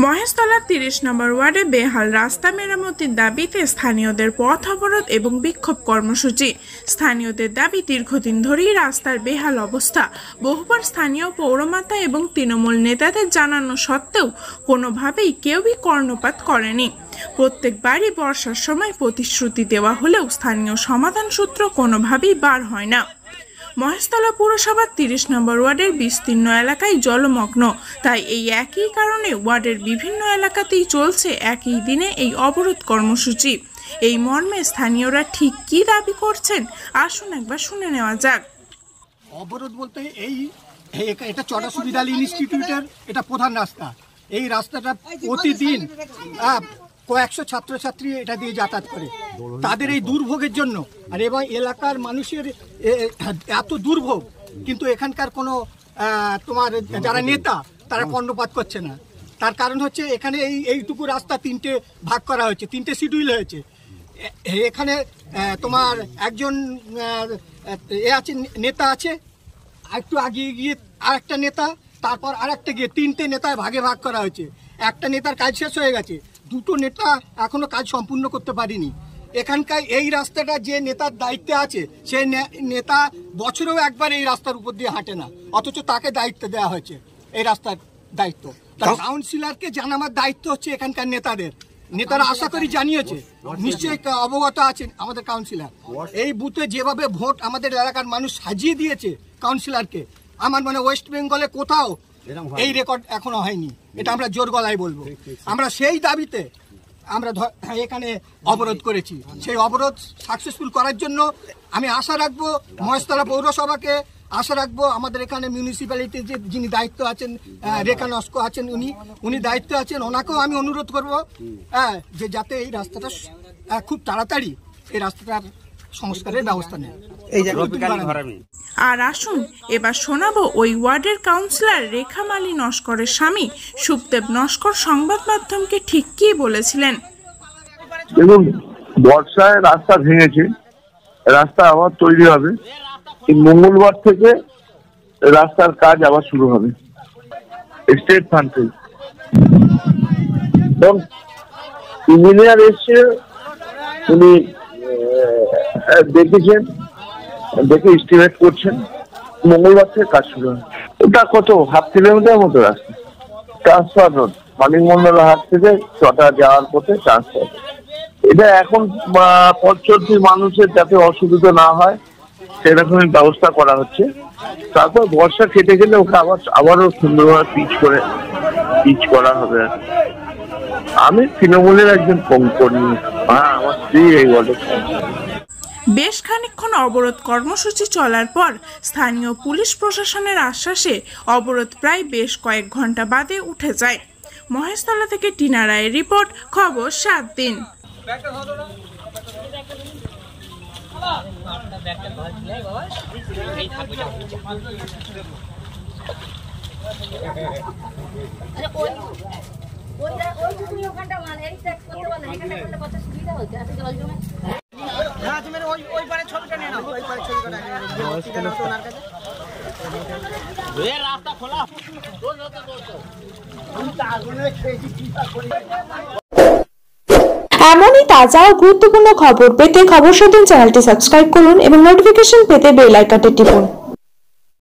মহেশতলা ৩০ নম্বর ওয়ার্ডে বেহাল রাস্তা মেরামতির দাবিতে স্থানীয়দের পথ অবরোধ এবং বিক্ষোভ কর্মসূচি। স্থানীয়দের দাবি, দীর্ঘদিন ধরেই রাস্তার বেহাল অবস্থা। বহুবার স্থানীয় পৌরমাতা এবং তৃণমূল নেতাদের জানানো সত্ত্বেও কোনোভাবেই কেউই কর্ণপাত করেনি। প্রত্যেকবারই বর্ষার সময় প্রতিশ্রুতি দেওয়া হলেও স্থানীয় সমাধান সূত্র কোনোভাবেই বার হয় না। মহেশতলা পুরসভার ৩০ নম্বর ওয়ার্ডের বিস্তীর্ণ এলাকায় জলমগ্ন, তাই এই একই কারণে ওয়ার্ডের বিভিন্ন এলাকাতেই চলছে একই দিনে এই অবরোধ কর্মসূচি। এই মর্মে স্থানীয়রা ঠিক কি দাবি করছেন আসুন একবার শুনে নেওয়া যাক। অবরোধ বলতে এটা চড়া সুবিধা ইনস্টিটিউটের এটা প্রধান রাস্তা। এই রাস্তাটা প্রতিদিন কয়েকশো ছাত্রছাত্রী এটা দিয়ে যাতায়াত করে। তাদের এই দুর্ভোগের জন্য আর এবং এলাকার মানুষের এত দুর্ভোগ, কিন্তু এখানকার কোনো তোমার যারা নেতা তারা কর্ণপাত করছে না। তার কারণ হচ্ছে এখানে এইটুকু রাস্তা তিনটে ভাগ করা হয়েছে, তিনটে শিডিউল হয়েছে। এখানে তোমার একজন আছে, নেতা আছে, একটু আগিয়ে গিয়ে আরেকটা নেতা, তারপর আরেকটা গিয়ে তিনটে নেতায় ভাগে ভাগ করা হয়েছে। একটা নেতার কাজ শেষ হয়ে গেছে, দুটো নেতা এখনো কাজ সম্পূর্ণ করতে পারেনি। এখানকার এই রাস্তাটা যে নেতার দায়িত্বে আছে সেই নেতা বছরেও একবার এই রাস্তার উপর দিয়ে হাঁটে না, অথচ তাকে দায়িত্ব দেওয়া হয়েছে এই রাস্তার দায়িত্ব। কাউন্সিলরকে জানাবার দায়িত্ব হচ্ছে এখানকার নেতাদের। নেতারা আশা করি জানিয়েছে, নিশ্চয়ই অবগত আছেন আমাদের কাউন্সিলর। এই বুথে যেভাবে ভোট আমাদের এলাকার মানুষ সাজিয়ে দিয়েছে কাউন্সিলরকে, আমার মানে ওয়েস্ট বেঙ্গলে কোথাও এই রেকর্ড এখনো হয়নি। এটা আমরা জোর গলায় বলবো। আমরা সেই দাবিতে আমরা এখানে অবরোধ করেছি। সেই অবরোধ সাকসেসফুল করার জন্য আমি আশা রাখবো মহেশতলা পৌরসভাকে, আশা রাখবো আমাদের এখানে মিউনিসিপ্যালিটির যে যিনি দায়িত্ব আছেন, রেখা নস্কর আছেন, উনি দায়িত্ব আছেন, ওনাকেও আমি অনুরোধ করবো যে যাতে এই রাস্তাটা খুব তাড়াতাড়ি এই রাস্তাটার সংস্কারের ব্যবস্থা নেয়। আর আসুন এবার শোনাবো ওই ওয়ার্ডের কাউন্সিলর রেখামালী নস্করের স্বামী সুখদেব নস্কর সংবাদ মাধ্যমকে ঠিক কি বলেছিলেন। দেখুন, বর্ষায় রাস্তা ভেঙেছে, রাস্তা আবার তৈরি হবে। মঙ্গলবার থেকে রাস্তার কাজ আবার শুরু হবে স্টেট ফান্ড থেকে। এবং ইঞ্জিনিয়ার এসছে, উনি দেখেছেন, দেখে এস্টিমেট করছেন, মঙ্গলবার থেকে কাজ শুরু হবে। ওটা কত হাফ কিলোমিটার মতো রাস্তা, ট্রান্সফার রোড, মানিক মন্ডল হাট থেকে চটা যাওয়ার পথে ট্রান্সফার। এটা এখন পথ চলতি মানুষের যাতে অসুবিধা না হয় সেরকমই ব্যবস্থা করা হচ্ছে। তারপর বর্ষা কেটে গেলে ওকে আবারও সুন্দরভাবে পিচ করা হবে। আমি তৃণমূলের একজন কর্মী, আমার স্ত্রী এই ওয়ার্ডে। বেশ খানিকক্ষণ অবরোধ কর্মসূচি চলার পর স্থানীয় পুলিশ প্রশাসনের আশ্বাসে অবরোধ প্রায় বেশ কয়েক ঘন্টা বাদে উঠে যায়। মহেশতলা থেকে টিনা রায়ের রিপোর্ট, খবর 7 দিন। এমনই তাজা ও গুরুত্বপূর্ণ খবর পেতে খবর 7 চ্যানেলটি সাবস্ক্রাইব করুন এবং নোটিফিকেশন পেতে বেল আইকনটি টিপুন।